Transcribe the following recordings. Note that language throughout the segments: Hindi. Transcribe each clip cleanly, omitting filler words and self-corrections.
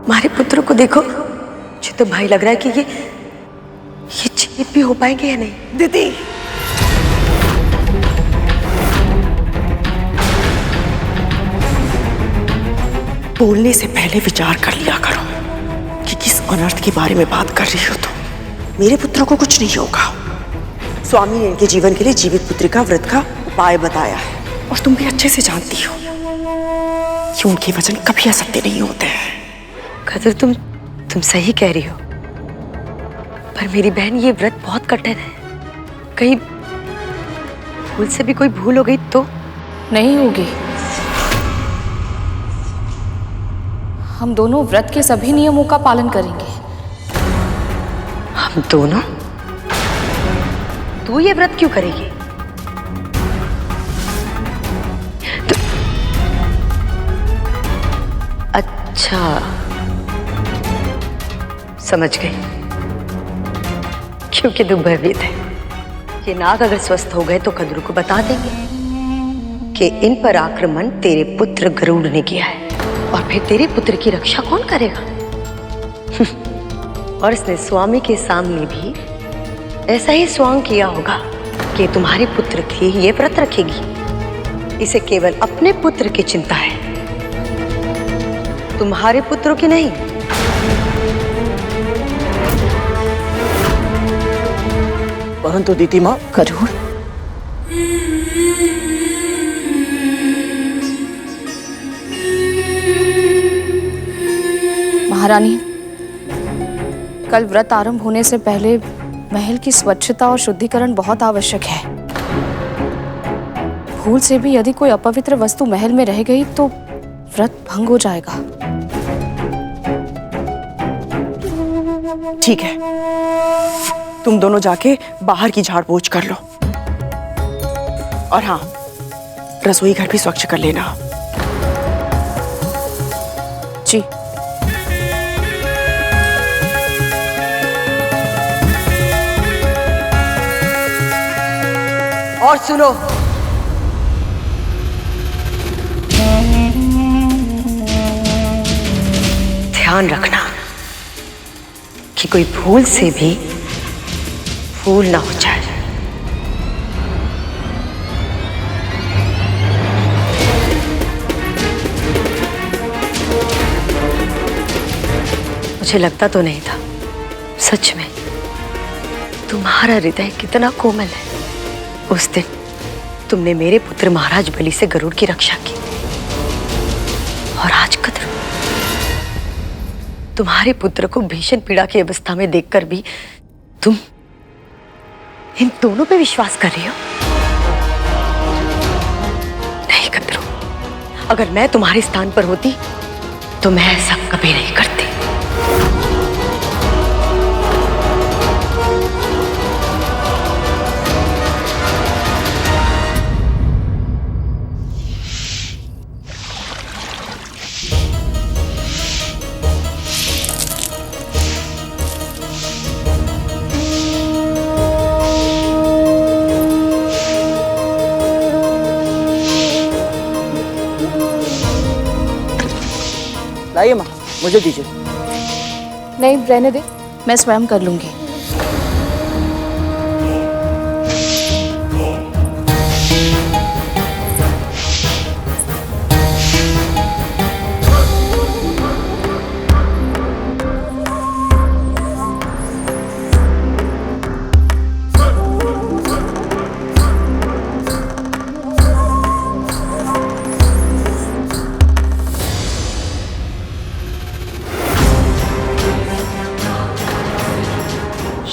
हमारे पुत्र को देखो, मुझे तो भाई लग रहा है कि ये जीवित भी हो पाएंगे या नहीं। दीदी, बोलने से पहले विचार कर लिया करो कि किस अनर्थ के बारे में बात कर रही हो तुम। मेरे पुत्र को कुछ नहीं होगा। स्वामी ने इनके जीवन के लिए जीवित पुत्री का व्रत का उपाय बताया है, और तुम भी अच्छे से जानती हो कि उनके वचन कभी असत्य नहीं होते हैं। कदर, तुम सही कह रही हो, पर मेरी बहन ये व्रत बहुत कठिन है। कहीं भूल से भी कोई भूल हो गई तो? नहीं होगी। हम दोनों व्रत के सभी नियमों का पालन करेंगे। हम दोनों? तू ये व्रत क्यों करेगी? अच्छा, समझ गई। क्योंकि तू भयभीत है। ये नाग अगर स्वस्थ हो गए तो कद्रू को बता देंगे कि इन पर आक्रमण तेरे पुत्र गरुड़ ने किया है, और फिर तेरे पुत्र की रक्षा कौन करेगा? और इसने स्वामी के सामने भी ऐसा ही स्वांग किया होगा कि तुम्हारे पुत्र की ये व्रत रखेगी। इसे केवल अपने पुत्र की चिंता है, तुम्हारे पुत्रों की नहीं। परंतु दीदी माँ, गरुड़, महारानी, कल व्रत आरंभ होने से पहले महल की स्वच्छता और शुद्धिकरण बहुत आवश्यक है। भूल से भी यदि कोई अपवित्र वस्तु महल में रह गई तो व्रत भंग हो जाएगा। ठीक है, तुम दोनों जाके बाहर की झाड़ पोंछ कर लो, और हाँ, रसोई घर भी स्वच्छ कर लेना। जी। और सुनो, ध्यान रखना कि कोई भूल से भी फूल ना हो जाए। मुझे लगता तो नहीं था, सच में तुम्हारा हृदय कितना कोमल है। उस दिन तुमने मेरे पुत्र महाराज बलि से गरुड़ की रक्षा की, और आज कद्रू, तुम्हारे पुत्र को भीषण पीड़ा की अवस्था में देखकर भी तुम इन दोनों पे विश्वास कर रही हो? नहीं कद्रू, अगर मैं तुम्हारे स्थान पर होती तो मैं ऐसा कभी नहीं करती। लाइए माँ, मुझे दीजिए। नहीं, रहने दे, मैं स्वयं कर लूंगी।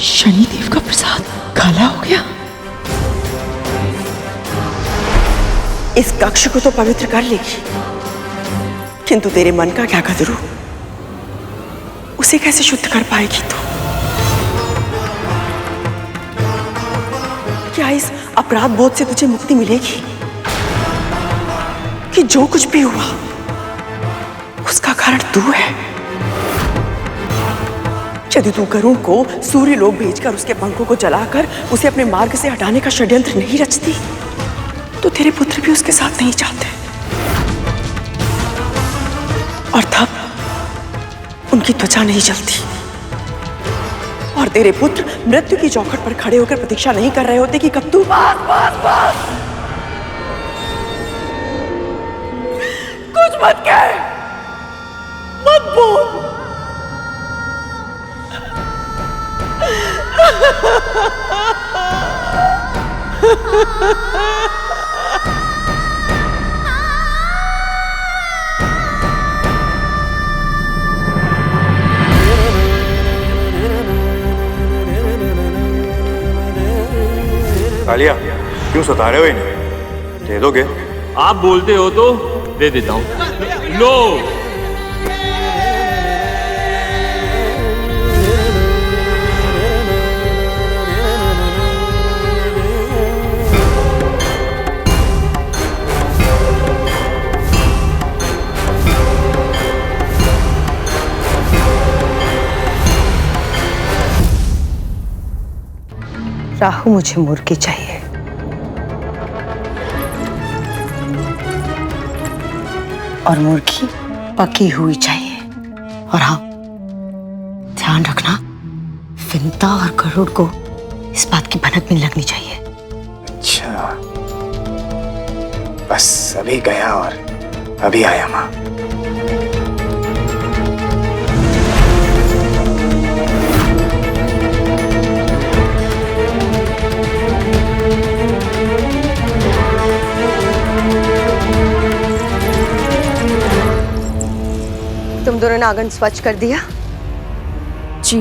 शनिदेव का प्रसाद काला हो गया। इस कक्ष को तो पवित्र कर लेगी, किंतु तेरे मन का क्या कदरू, उसे कैसे शुद्ध कर पाएगी तू? क्या इस अपराध बोध से तुझे मुक्ति मिलेगी कि जो कुछ भी हुआ उसका कारण तू है? यदि तू गरुड़ को सूर्य लोक भेजकर उसके पंखों को जलाकर उसे अपने मार्ग से हटाने का षड्यंत्र नहीं रचती, तो तेरे पुत्र भी उसके साथ नहीं जाते। और की त्वचा नहीं जलती और तेरे पुत्र मृत्यु की चौखट पर खड़े होकर प्रतीक्षा नहीं कर रहे होते कि कब तू कुछ मत कह, मत बोल। कालिया, क्यों सता रहे हो इन्हें? दे दोगे? आप बोलते हो तो दे देता हूं। लो। राहु, मुझे मुर्गी चाहिए। और मुर्गी पकी हुई चाहिए। और हाँ, ध्यान रखना, विंता और गरुड़ को इस बात की भनक भी लगनी चाहिए। अच्छा, बस अभी गया और अभी आया माँ। तुम दोनों ने आंगन स्वच्छ कर दिया? जी।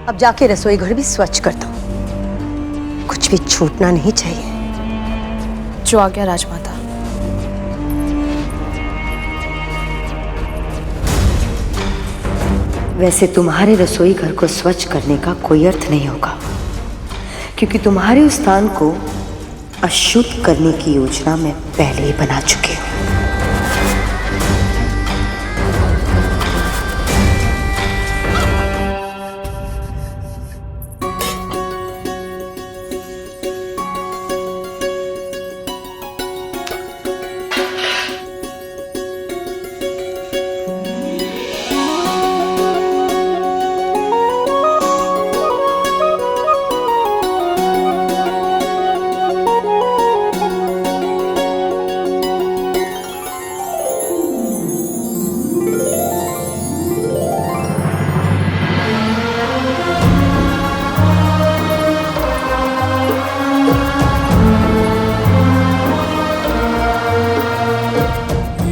अब जाके रसोई घर भी स्वच्छ कर दो, कुछ भी छूटना नहीं चाहिए। जो आ गया राजमाता। वैसे तुम्हारे रसोई घर को स्वच्छ करने का कोई अर्थ नहीं होगा, क्योंकि तुम्हारे उस स्थान को अशुद्ध करने की योजना मैं पहले ही बना चुकी हूँ।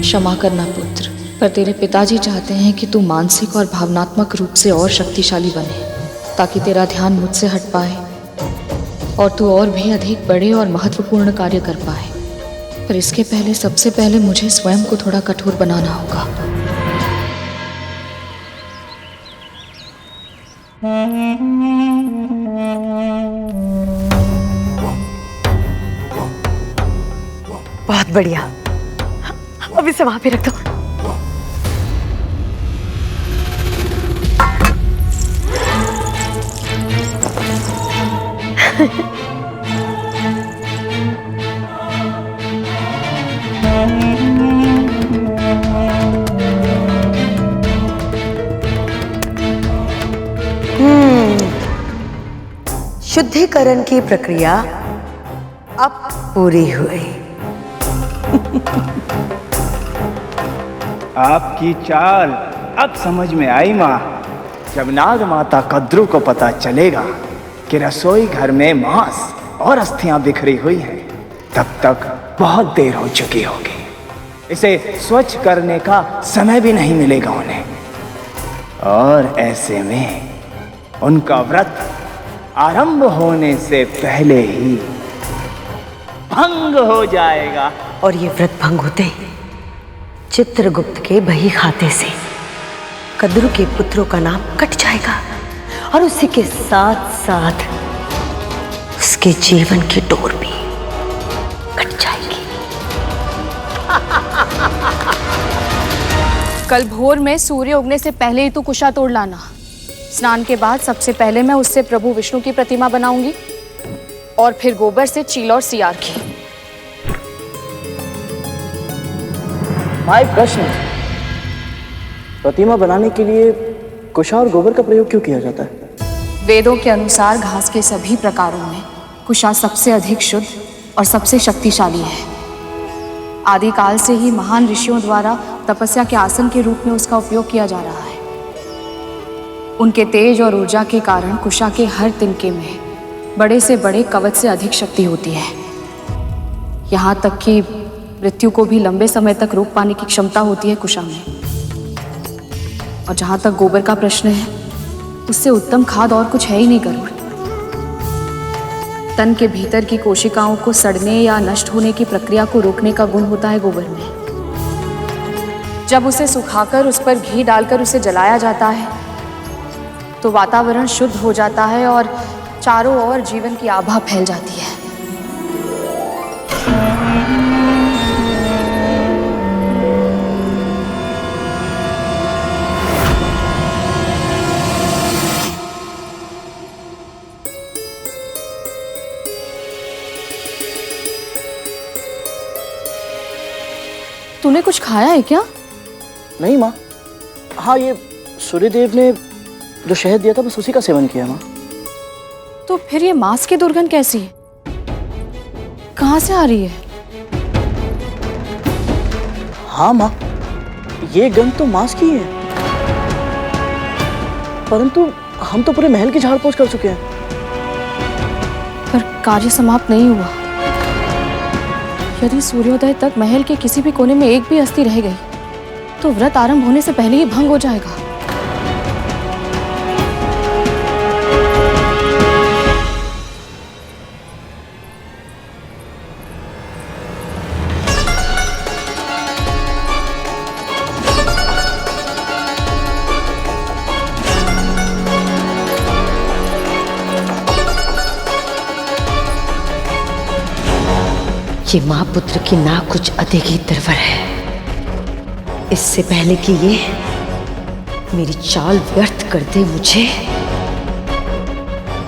क्षमा करना पुत्र, पर तेरे पिताजी चाहते हैं कि तू मानसिक और भावनात्मक रूप से और शक्तिशाली बने, ताकि तेरा ध्यान मुझसे हट पाए और तू और भी अधिक बड़े और महत्वपूर्ण कार्य कर पाए। पर इसके पहले, सबसे पहले मुझे स्वयं को थोड़ा कठोर बनाना होगा। बहुत बढ़िया, अब इसे वहां पे रख दो। शुद्धिकरण की प्रक्रिया अब पूरी हुई। आपकी चाल अब समझ में आई माँ। जब नाग माता कद्रू को पता चलेगा कि रसोई घर में मांस और अस्थियां बिखरी हुई हैं, तब तक बहुत देर हो चुकी होगी। इसे स्वच्छ करने का समय भी नहीं मिलेगा उन्हें, और ऐसे में उनका व्रत आरंभ होने से पहले ही भंग हो जाएगा। और ये व्रत भंग होते ही चित्रगुप्त के बही खाते से कद्रू के पुत्रों का नाम कट जाएगा, और उसी के साथ साथ उसके जीवन की डोर भी कट जाएगी। कल भोर में सूर्य उगने से पहले ही तू कुशा तोड़ लाना। स्नान के बाद सबसे पहले मैं उससे प्रभु विष्णु की प्रतिमा बनाऊंगी, और फिर गोबर से चील और सियार की। माय प्रश्न, प्रतिमा बनाने के लिए कुशा और गोबर का प्रयोग क्यों किया जाता है? वेदों के अनुसार घास के सभी प्रकारों में कुशा सबसे अधिक शुद्ध और सबसे शक्तिशाली है। आदिकाल से ही महान ऋषियों द्वारा तपस्या के आसन के रूप में उसका उपयोग किया जा रहा है। उनके तेज और ऊर्जा के कारण कुशा के हर तिनके में बड़े से बड़े कवच से अधिक शक्ति होती है। यहाँ तक कि मृत्यु को भी लंबे समय तक रोक पाने की क्षमता होती है कुशा में। और जहाँ तक गोबर का प्रश्न है, उससे उत्तम खाद और कुछ है ही नहीं गरुड़। तन के भीतर की कोशिकाओं को सड़ने या नष्ट होने की प्रक्रिया को रोकने का गुण होता है गोबर में। जब उसे सुखाकर उस पर घी डालकर उसे जलाया जाता है तो वातावरण शुद्ध हो जाता है और चारों ओर जीवन की आभा फैल जाती है। तूने कुछ खाया है क्या? नहीं माँ। हाँ, ये सूर्यदेव ने जो शहद दिया था बस उसी का सेवन किया माँ। तो फिर ये मांस की दुर्गंध कैसी है? कहाँ से आ रही है? हाँ माँ, ये गंध तो मांस की है, परंतु हम तो पूरे महल की झाड़ पोंछ कर चुके हैं। पर कार्य समाप्त नहीं हुआ। यदि सूर्योदय तक महल के किसी भी कोने में एक भी अस्थि रह गई तो व्रत आरंभ होने से पहले ही भंग हो जाएगा। ये माँ पुत्र की ना कुछ अधिक ही निर्भर है। इससे पहले कि ये मेरी चाल व्यर्थ कर दे, मुझे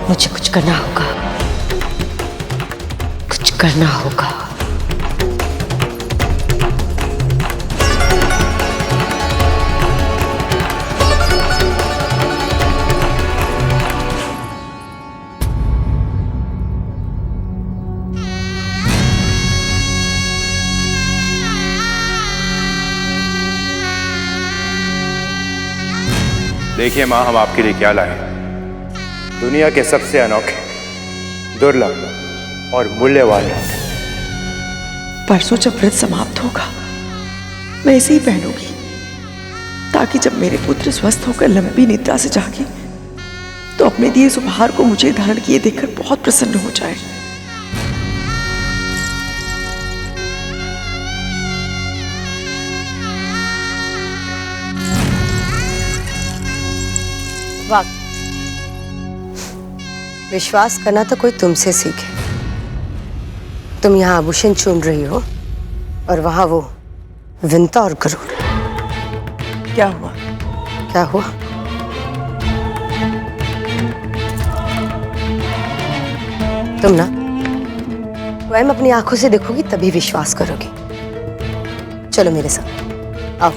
कुछ करना होगा। कुछ करना होगा। देखिए माँ, हम आपके लिए क्या लाए हैं। दुनिया के सबसे अनोखे, दुर्लभ और मूल्यवान। परसों जब व्रत समाप्त होगा मैं इसे ही पहनूंगी, ताकि जब मेरे पुत्र स्वस्थ होकर लंबी निद्रा से जागे तो अपने दिए इस उपहार को मुझे धारण किए देखकर बहुत प्रसन्न हो जाए। वाह, विश्वास करना तो कोई तुमसे सीखे। तुम यहाँ आभूषण चुन रही हो और वहां वो विंता और गरुड़। क्या हुआ? क्या हुआ? तुम ना स्वयं अपनी आंखों से देखोगी तभी विश्वास करोगी। चलो मेरे साथ आओ।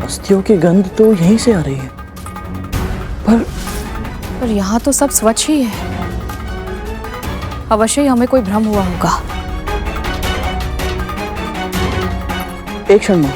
अस्थियों की गंध तो यहीं से आ रही है, पर यहाँ तो सब स्वच्छ ही है। अवश्य ही हमें कोई भ्रम हुआ होगा। एक क्षण में।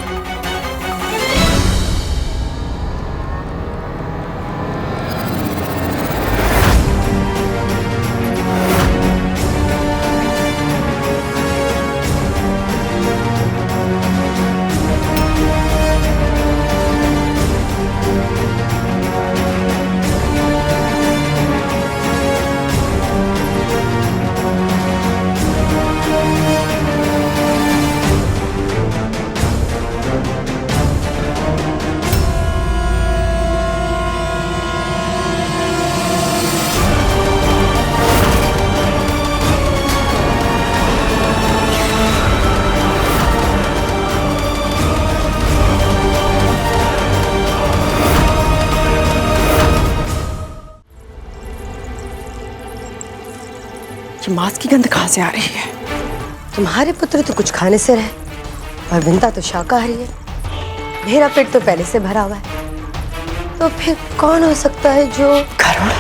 ये मांस की गंध कहाँ से आ रही है? तुम्हारे पुत्र तो कुछ खाने से रहे और विंता तो शाकाहारी है। मेरा पेट तो पहले से भरा हुआ है। तो फिर कौन हो सकता है जो गरुड़?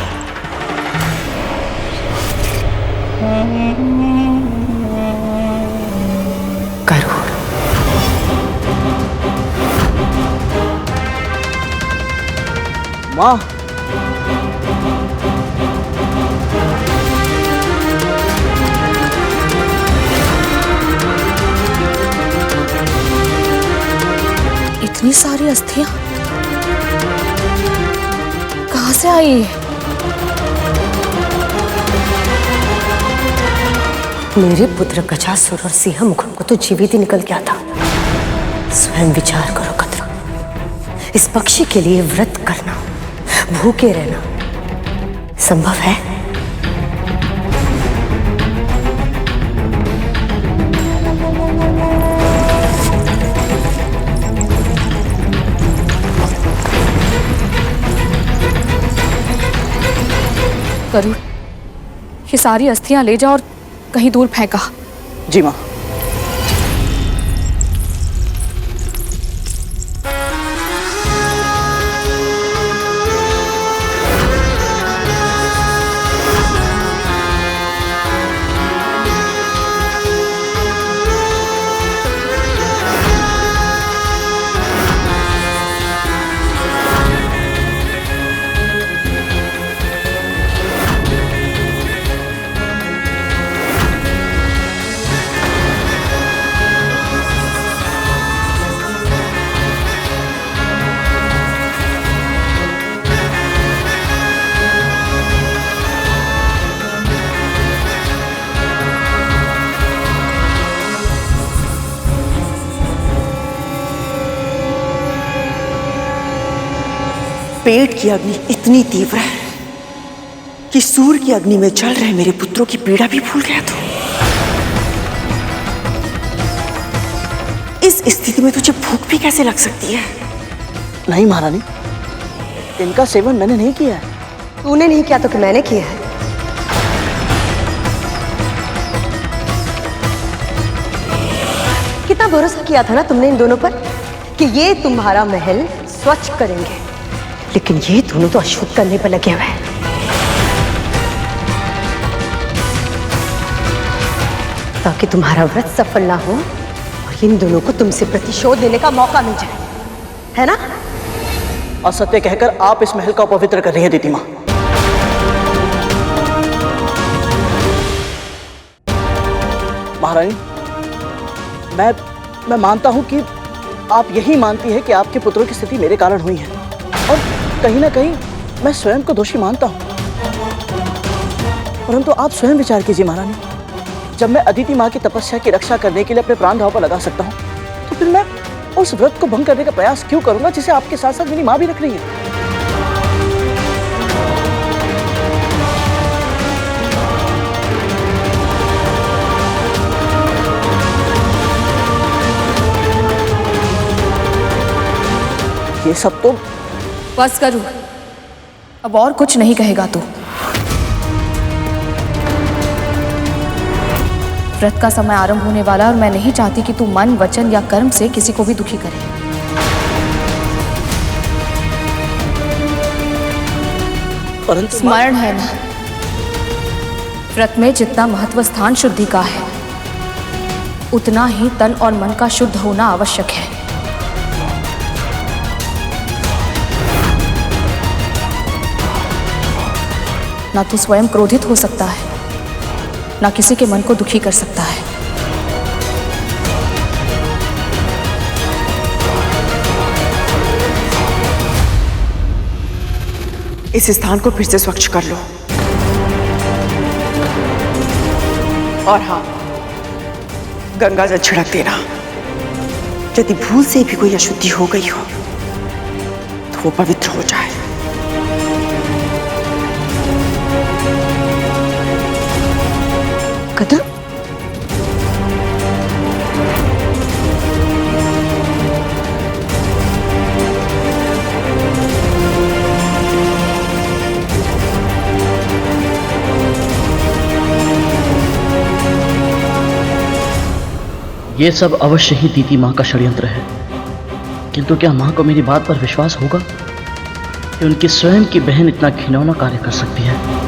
गरुड़। माँ, इतनी सारी अस्थियां कहाँ से आई है? मेरे पुत्र गजासुर और सिंह मुखम को तो जीवित ही निकल गया था। स्वयं विचार करो कद्रू, इस पक्षी के लिए व्रत करना, भूखे रहना संभव है? गरुड़, ये सारी अस्थियां ले जा और कहीं दूर फेंका। जी माँ। पेट की अग्नि इतनी तीव्र है कि सूर्य की अग्नि में जल रहे मेरे पुत्रों की पीड़ा भी भूल गया तू। इस स्थिति में तुझे भूख भी कैसे लग सकती है? नहीं महारानी, इनका सेवन मैंने नहीं किया है। तूने नहीं किया तो कि मैंने किया है। कितना भरोसा किया था ना तुमने इन दोनों पर कि ये तुम्हारा महल स्वच्छ करेंगे, लेकिन ये दोनों तो अशुद्ध करने पर लगे हुए हैं। ताकि तुम्हारा व्रत सफल ना हो और इन दोनों को तुमसे प्रतिशोध लेने का मौका मिल जाए, है ना? असत्य कहकर आप इस महल का अपवित्र कर रही हैं दीदी माँ। महारानी, मैं मानता हूं कि आप यही मानती है कि आपके पुत्रों की स्थिति मेरे कारण हुई है, और कहीं ना कहीं मैं स्वयं को दोषी मानता हूं। परंतु आप स्वयं विचार कीजिए महारानी, जब मैं अदिति माँ की तपस्या की रक्षा करने के लिए अपने प्राण दांव पर लगा सकता हूँ, तो फिर मैं उस व्रत को भंग करने का प्रयास क्यों करूंगा जिसे आपके साथ साथ मेरी माँ भी रख रही है? ये सब तो बस करूँ, अब और कुछ नहीं कहेगा तू। व्रत का समय आरंभ होने वाला और मैं नहीं चाहती कि तू मन, वचन या कर्म से किसी को भी दुखी करे। परंतु स्मरण है ना, व्रत में जितना महत्व स्थान शुद्धि का है, उतना ही तन और मन का शुद्ध होना आवश्यक है। ना तू स्वयं क्रोधित हो सकता है, ना किसी के मन को दुखी कर सकता है। इस स्थान को फिर से स्वच्छ कर लो। और हाँ, गंगा जल छिड़क देना। यदि भूल से भी कोई अशुद्धि हो गई हो तो वो पवित्र हो जाए। कद्रू, ये सब अवश्य ही दीदी माँ का षड्यंत्र है, किंतु क्या माँ को मेरी बात पर विश्वास होगा कि उनकी स्वयं की बहन इतना घिनौना कार्य कर सकती है?